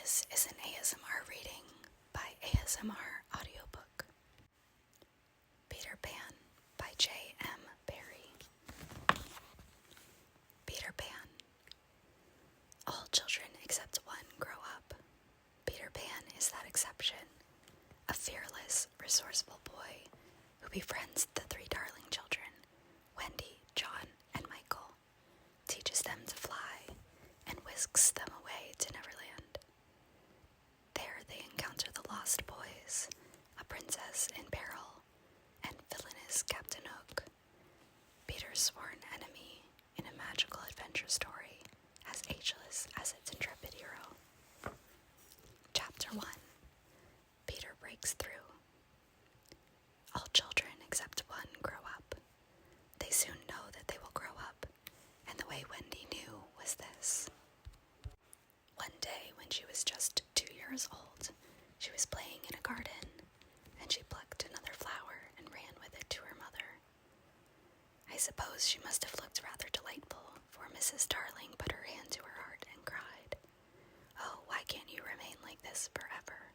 This is an ASMR reading by ASMR Audiobook. Peter Pan by J.M. Barrie. Peter Pan. All children except one grow up. Peter Pan is that exception, a fearless, resourceful boy who befriends the three darling children, Wendy, John, and Michael, teaches them to fly, and whisks them away to Neverland. There they encounter the Lost Boys, a princess in peril, and villainous Captain Hook, Peter's sworn enemy in a magical adventure story as ageless as its intrepid hero. Chapter 1. Peter breaks through. All children except one grow up. They soon know that they will grow up, and the way Wendy knew was this. One day when she was just 2 years old, she was playing in a garden, and she plucked another flower and ran with it to her mother. I suppose she must have looked rather delightful, for Mrs. Darling put her hand to her heart and cried, "Oh, why can't you remain like this forever?"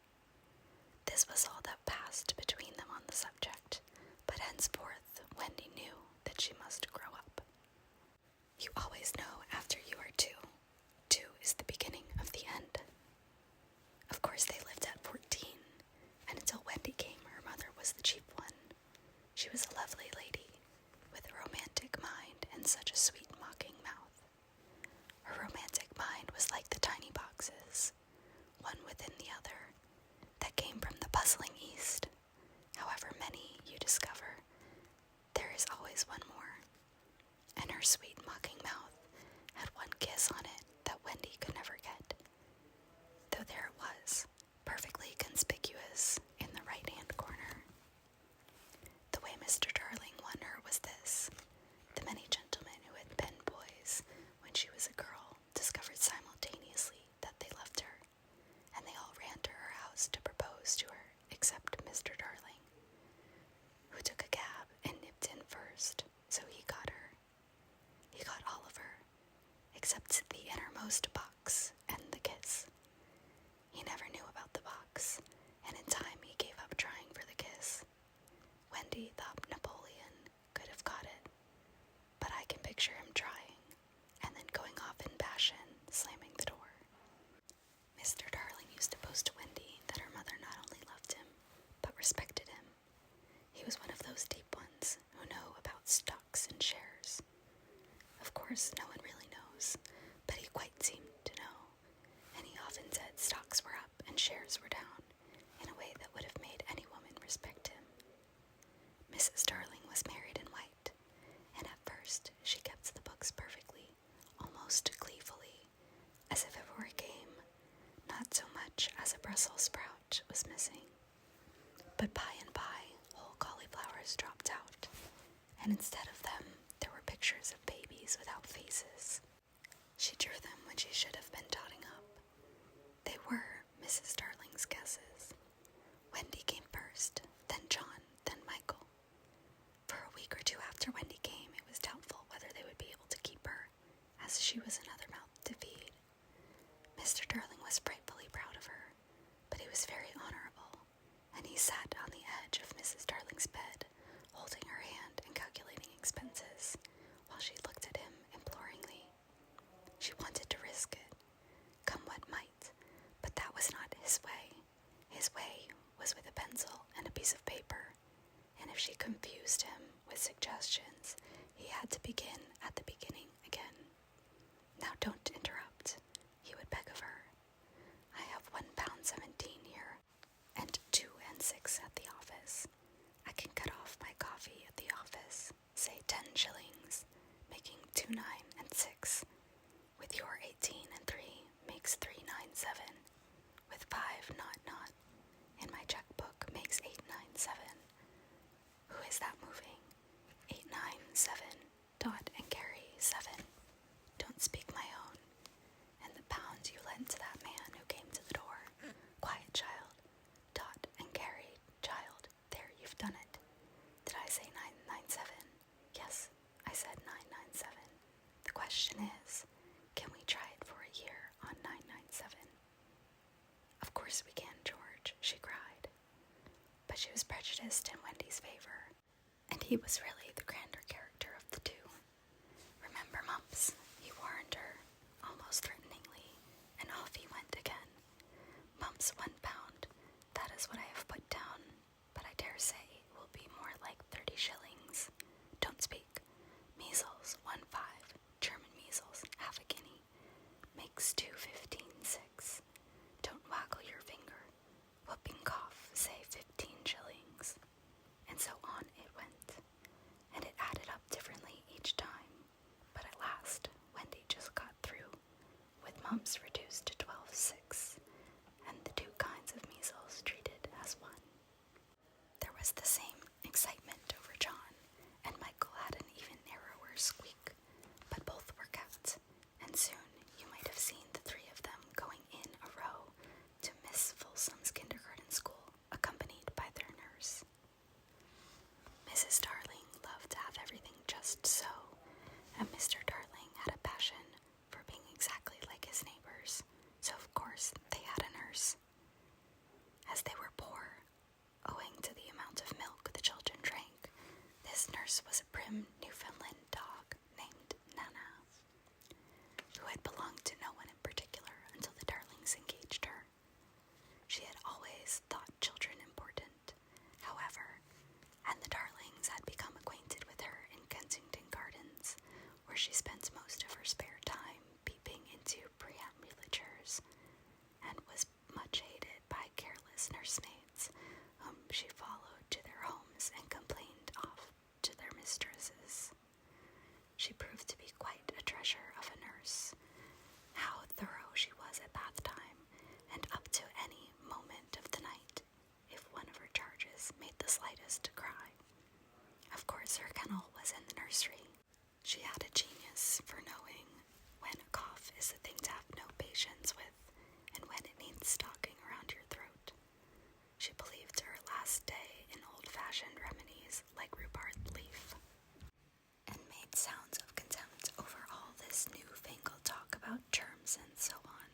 This was all that passed between them on the subject, but henceforth Wendy knew that she must grow up. You always know after you are 2. 2 is the beginning of the end. Of course they lived at 14, and until Wendy came, her mother was the chief one. She was a lovely lady, with a romantic mind and such a sweet mocking mouth. Her romantic mind was like the tiny boxes, one within the other, that came from the puzzling East. However many you discover, there is always one more, and her sweet mocking mouth had one kiss on it that Wendy could never get, though there it was, perfectly conspicuous in the right-hand corner. The way Mr. Darling won her was this. The many gentlemen who had been boys when she was a girl discovered simultaneously that they loved her, and they all ran to her house to propose to her, except Mr. Darling, who took a cab and nipped in first, so he got her. He got all of her, except the innermost box and the kiss. He never knew about the box, and in time he gave up trying for the kiss. Wendy thought Napoleon could have got it, but I can picture him trying, and then going off in passion, slamming the door. Mr. Darling used to boast to Wendy that her mother not only loved him, but respected him. He was one of those deep ones who know about stocks and shares. Of course, no one really knows, but he quite seemed to know, and he often said stocks were up and shares were down, in a way that would have made any woman respect him. Mrs. Darling was married in white, and at first she kept the books perfectly, almost gleefully, as if it were a game, not so much as a Brussels sprout was missing. But by and by, whole cauliflowers dropped out, and instead of them, there were pictures of babies without faces. She drew them when she should have been totting up. They were Mrs. Darling's guesses. Wendy came first, then John, then Michael. For a week or two after Wendy came, it was doubtful whether they would be able to keep her, as she was another mouth to feed. Mr. Darling was frightfully proud of her, but he was very honorable, and he sat on the edge of Mrs. Darling's bed, holding her hand and calculating expenses, while she looked at him imploringly. She wanted to risk it, come what might, but that was not his way. His way was with a pencil and a piece of paper, and if she confused him with suggestions, he had to begin at the beginning again. "Now don't interrupt," he would beg of her. "I have £1.17 here, and 2 and 6 at the office. I can cut off my coffee at the office, say 10 shillings, making 2.9 and 6. With your 18 and 3 makes 3.97. With 5.00 in my checkbook makes 8.97. Who is that moving? 8.97. Dot and carry 7. Don't speak my own. And the pound you lent to that man who came to the door. Quiet, child. Dot and carry, child. There, you've done it. Did I say 9.97? Yes, I said 9.97. The question is, can we try it for a year on 9.97? course we can, George," she cried. But she was prejudiced in Wendy's favor, and he was really the grander character of the two. "Remember, Mumps," he warned her, almost threateningly, and off he went again. "Mumps, 1 pound, that is what I have put down, but I dare say it will be more like 30 shillings. Don't speak. Measles, 1.5, German measles, half a guinea, makes 2.15.6. Don't waggle your finger. Whooping cough, say 15 shillings. And so on it went, and it added up differently each time, but at last Wendy just got through, with mumps reduced to 12.6, and the 2 kinds of measles treated as one. There was the same excitement over John, and Michael had an even narrower squeak, but both were kept, and soon you might have seen the 3 of them going in a row to Miss Folsom's kindergarten school, accompanied by their nurse. Mrs. Darling loved to have everything just so, and Mr. Darling had a passion for being exactly like his neighbors, so of course they had a nurse. As they were poor, owing to the amount of milk the children drank, this nurse was a prim Newfoundland dog named Nana, who had belonged to no one in particular until the Darlings engaged her. She had always thought children important, however, and the Darlings had become acquainted with her in Kensington Gardens, where she spent most of her spare time peeping into preambulators, and was much hated by careless nursemaids, whom she followed to their homes and complained off to their mistresses. She proved to be quite a treasure of a nurse. How thorough she was at bath time, and up to any moment of the night, if one of her charges made the slightest cry. Of course, her kennel was in the nursery. She had a genius for knowing when a cough is a thing to have no patience with, and when it needs stocking around your throat. She believed her last day in old-fashioned remedies like rhubarb leaf, and made sounds of contempt over all this new-fangled talk about germs and so on.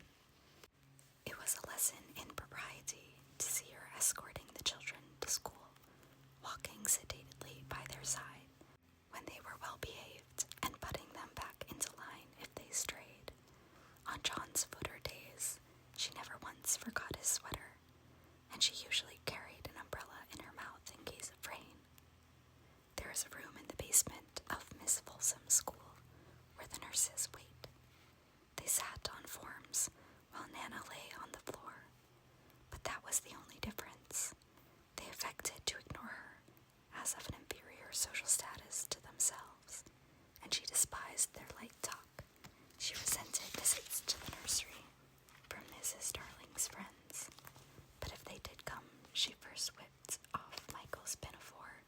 It was a lesson in propriety to see her escorting the children to school, walking sedately by their side when they were well behaved, and putting them back into line if they strayed. On John's footer days, she never once forgot his sweater, and she usually carried an umbrella in her mouth in case of rain. There is a room in the basement of Miss Folsom's school where the nurses wait. They sat on forms while Nana lay on the floor, but that was the only difference. They affected to ignore her as of an inferior social status to themselves, and she despised their light talk. She resented visits to the nursery from Mrs. Darling's friends, but if they did come, she first whipped off Michael's pinafore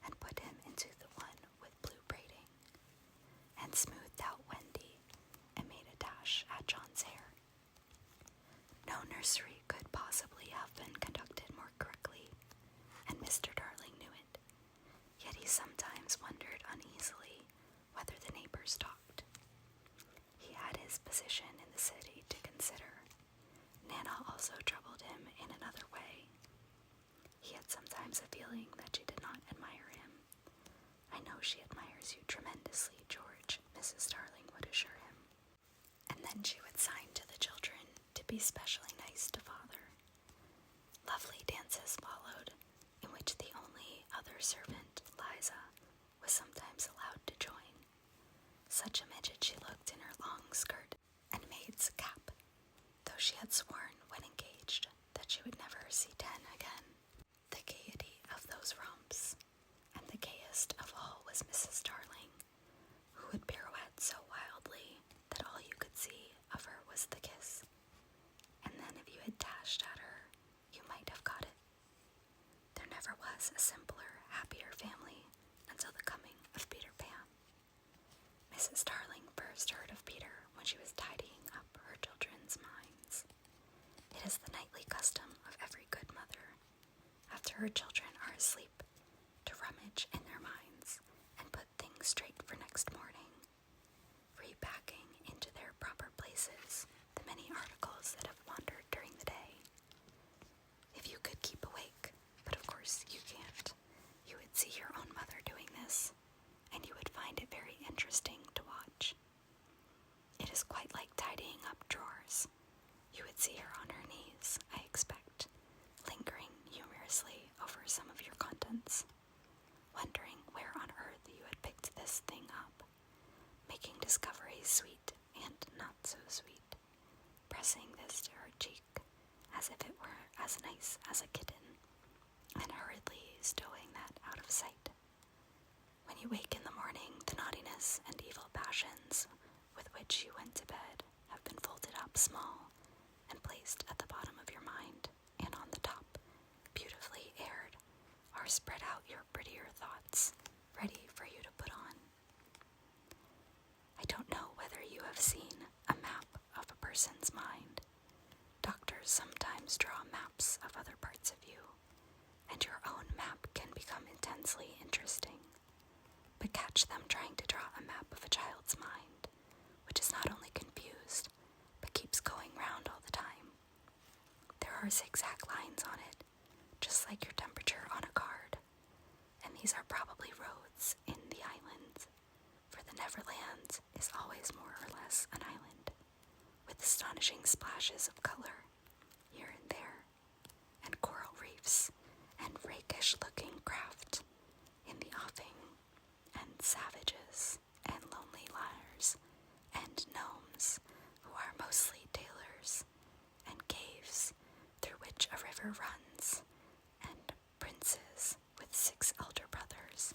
and put him into the one with blue braiding, and smoothed out Wendy and made a dash at John's hair. No nursery could possibly have been conducted more correctly, and Mr. Darling knew it, yet he sometimes wondered uneasily whether the neighbors talked. He had his position in the city to consider. Nana also troubled him in another way. He had sometimes a feeling that she did not admire him. "I know she admires you tremendously, George," Mrs. Darling would assure him. And then she would sign to the children to be specially nice to father. Lovely dances followed, in which the only other servant, Liza, was sometimes allowed to join. Such a midget she looked in her long skirt and maid's cap, though she had sworn when engaged that she would never see 10 again. The gaiety of those romps, and the gayest of all was Mrs. Darling, who would pirouette so wildly that all you could see of her was the kiss, and then if you had dashed at her, you might have got it. There never was a simpler, happier family until the coming of Peter Pan. Mrs. Darling first heard of Peter when she was tidying up her children's minds. It is the nightly custom of every good mother, after her children are asleep, to rummage in their minds and put things straight for next morning, repacking into their proper places the many articles that have wandered during the day. could see her on her knees, I expect, lingering humorously over some of your contents, wondering where on earth you had picked this thing up, making discoveries sweet and not so sweet, pressing this to her cheek as if it were as nice as a kitten, and hurriedly stowing that out of sight. When you wake in the morning, the naughtiness and evil passions with which you went to bed have been folded up small and placed at the bottom of your mind, and on the top, beautifully aired, are spread out your prettier thoughts, ready for you to put on. I don't know whether you have seen a map of a person's mind. Doctors sometimes draw maps of other parts of you, and your own map can become intensely interesting. But catch them trying to draw a map of a child's mind, which is not only confused, but keeps going round all the time. There are zigzag lines on it, just like your temperature on a card, and these are probably roads in the island, for the Neverland is always more or less an island, with astonishing splashes of color here and there, and coral reefs, and rakish-looking craft in the offing, and savages, and lonely liars, and gnomes, who are mostly tailors, and caves through which a river runs, and princes with 6 elder brothers,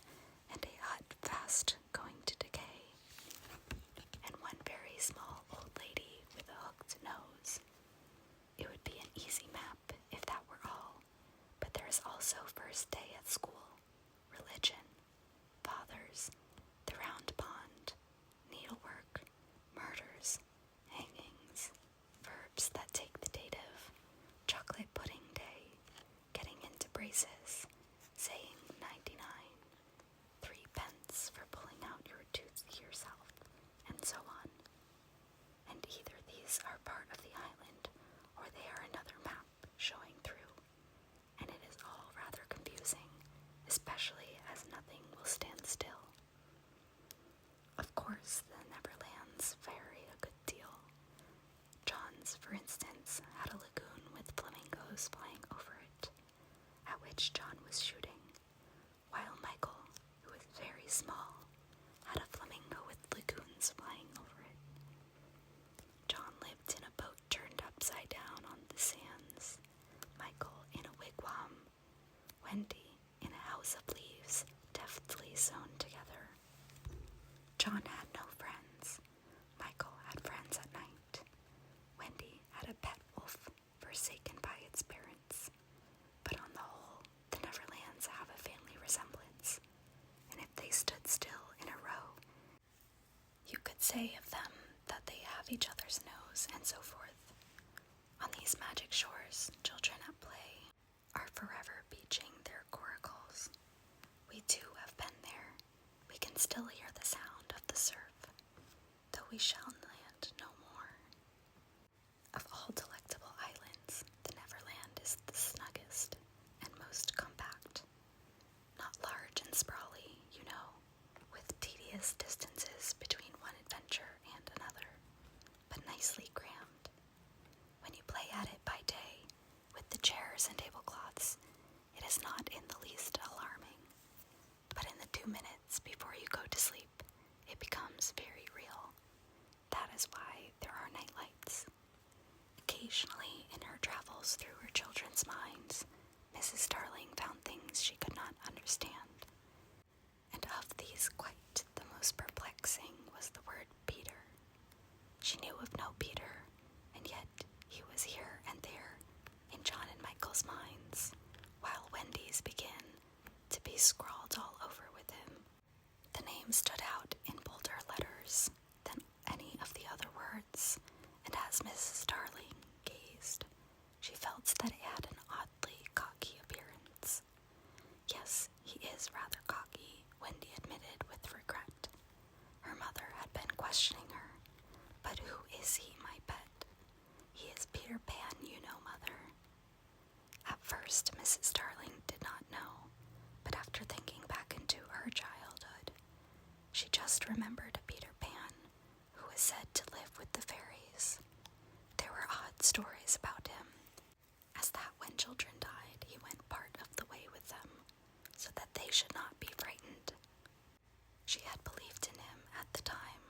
and a hut fast going to decay, and one very small old lady with a hooked nose. It would be an easy map if that were all, but there is also first day at school, religion, fathers, the round pond, needlework, murders, hangings, verbs that take the dative, chocolate pudding day, getting into braces, saying 99, 3 pence for pulling out your tooth yourself, and so on. And either these are part of the island, or they are another map showing through, and it is all rather confusing, especially as nothing will stand still. Of course, the Neverlands vary a good deal. John's, for instance, had a lagoon with flamingos flying over it, at which John was shooting, while Michael, who was very small, had a flamingo with lagoons flying over it. John lived in a boat turned upside down on the sands, Michael in a wigwam, Wendy in a house of leaves deftly sewn together. John had no friends. Michael had friends at night. Wendy had a pet wolf forsaken by its parents. But on the whole, the Neverlands have a family resemblance, and if they stood still in a row, you could say of them that they have each other's nose, and so forth. On these magic shores, children at play are forever beaching their coracles. We too have been there. We can still hear the sound of the surf, though we shall land no more. Of all delectable islands, the Neverland is the snuggest and most compact. Not large and sprawly, you know, with tedious distances between one adventure and another, but nicely crammed. When you play at it by day, with the chairs and tablecloths, it is not in the least alarming. But in the 2 minutes before you go to sleep, it becomes very real. That is why there are night lights. Occasionally, in her travels through her children's minds, Mrs. Darling found things she could not understand. And of these, quite the most perplexing was the word Peter. She knew of no Peter, and yet he was here and there in John and Michael's minds, while Wendy's began to be scrawled all over with him. The name stood out in bolder letters than any of the other words, and as Mrs. Darling gazed, she felt that it had an oddly cocky appearance. Yes, he is rather cocky, Wendy admitted with regret. Her mother had been questioning her. But who is he, my pet? He is Peter Pan, you know, Mother. At first, Mrs. Darling did not know, but after thinking back into her childhood, she just remembered Peter Pan, who was said to live with the fairies. There were odd told stories about him, as that when children died, he went part of the way with them, so that they should not be frightened. She had believed in him at the time,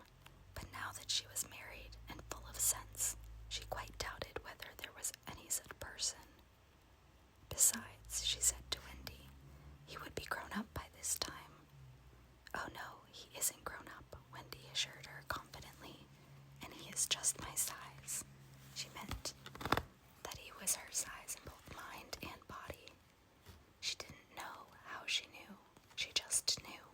but now that she was married and full of sense, she quite doubted whether there was any such person. Besides, she said to Wendy, he would be grown up by this time. Oh no, he isn't grown up, Wendy assured her confidently, and he is just my size. She meant that he was her size in both mind and body. She didn't know how she knew. She just knew.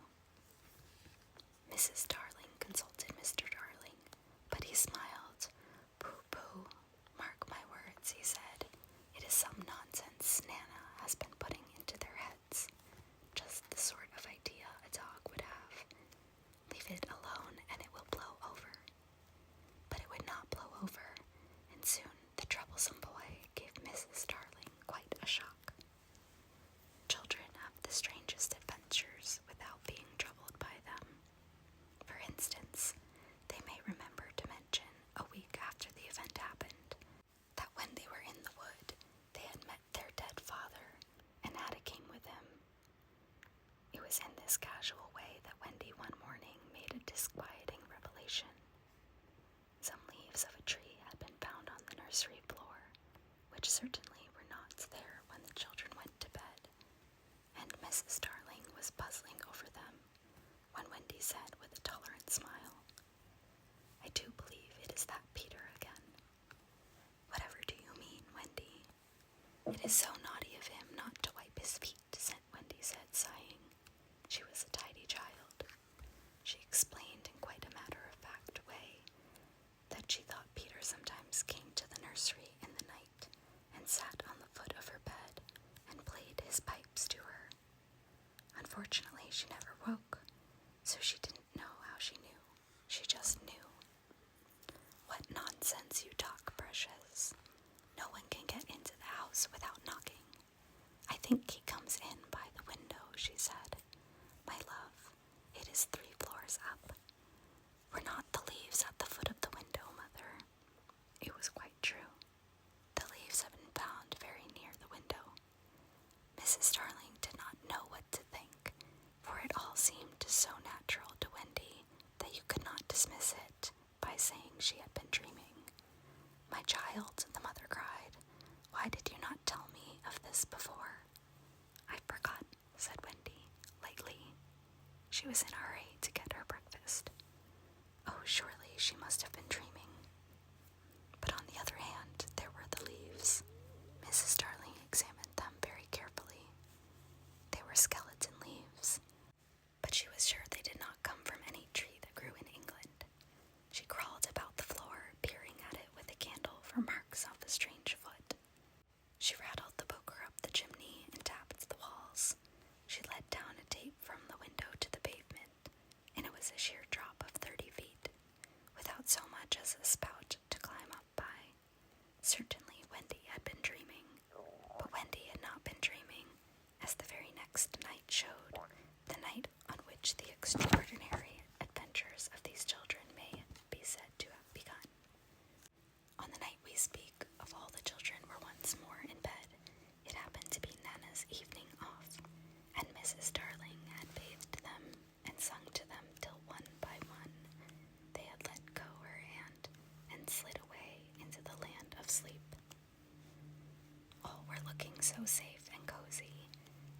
Mrs. Darling consulted Mr. Darling, but he smiled. Pooh-pooh, mark my words, he said. It is some nonsense Nana has been putting into their heads. Just the sort of idea a dog would have. Leave it alone and it will blow over. But it would not blow over, and soon the troublesome boy gave Mrs. Darling quite a shock. Children have the strangest adventures without being troubled by them. For instance, they may remember to mention, a week after the event happened, that when they were in the wood, they had met their dead father and had a game with him. It was in this casual way that Wendy one morning made a disquieting revelation. Some leaves of a tree had been found on the nursery floor, which certainly were not there when the children went to bed, and Mrs. Darling was puzzling over them when Wendy said with a tolerant smile, I do believe it is that Peter again. Whatever do you mean, Wendy? It is so naughty of him not to wipe his feet, Wendy said, sighing. She was a tidy child. She explained in quite a matter-of-fact way that she thought Peter sometimes came to the nursery in the night and sat on the foot of her bed and played his pipes to her. Unfortunately, she never woke, so she didn't know how she knew. She just knew. What nonsense you talk, Precious. No one can get into the house without knocking. I think he comes in by the window, she said. My love, it is 3 floors up. Were not the leaves at the foot of the window, Mother? It was quite true. The leaves had been found very near the window. Mrs. Darling did not know what to think, for it all seemed so natural to Wendy that you could not dismiss it by saying she had been dreaming. My child, the mother cried, why did you not tell me of this before? I forgot, said Wendy, lightly. She was in a hurry to get her breakfast. Oh, surely she must have been dreaming. But on the other hand, there were the leaves. Mrs. Darling examined them very carefully. They were skeleton leaves, but she was sure they did not come from any tree that grew in England. She crawled about the floor, peering at it with a candle for marks off a strange foot. She rattled the poker up the chimney and tapped the walls. She let down a tape from the window to the pavement, and it was a sheer drop of 30 feet, without so much as a spout to climb up by. Certainly Wendy had been dreaming, but Wendy had not been dreaming, as the very next night showed, the night on which the extraordinary adventures of these children may be said to have begun. On the night we speak of, all the children were once more in bed. It happened to be Nana's evening off, and Mrs. Darling had bathed them and sung to them till one by one they had let go her hand and slid away into the land of sleep. All were looking so safe and cozy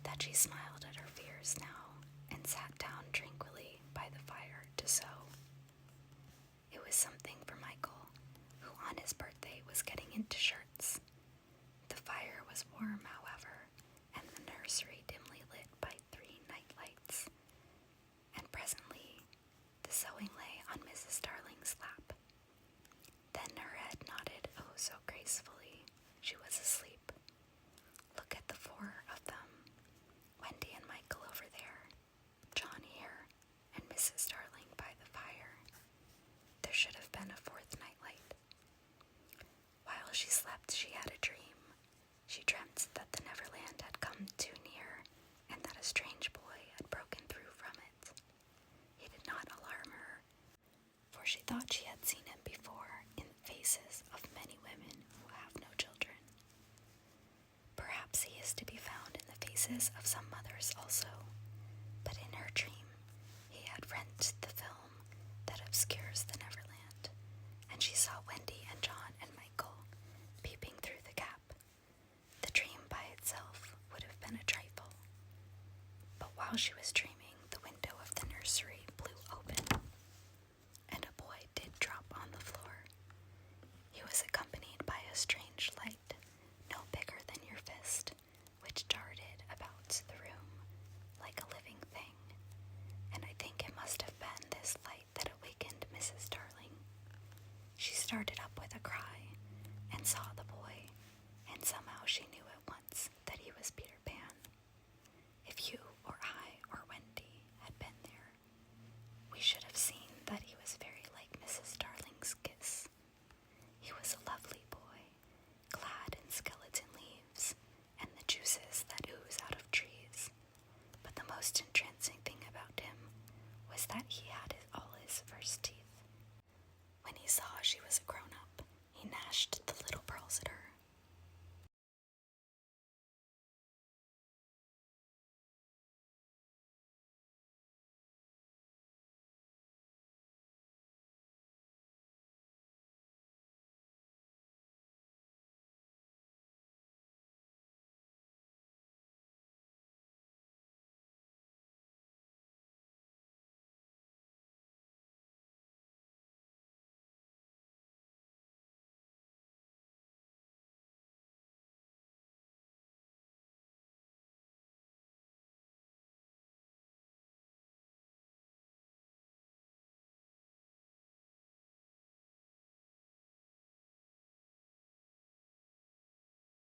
that she smiled at her fears now and sat down tranquilly by the fire to sew. It was something for Michael, who on his birthday was getting into shirts. The fire was warm, however, and the nursery dimly lit by 3 night lights, and presently the sewing lay on Mrs. Darling's lap. Then her head nodded oh so gracefully, she was asleep. Look at the 4 of them, Wendy and Michael over there, John here, and Mrs. Darling by the fire. There should have been a 4th nightlight. While she slept, faces of some mothers also, but in her dream he had rent the film that obscures the Neverland, and she saw Wendy and John and Michael peeping through the gap. The dream by itself would have been a trifle, but while she was dreaming,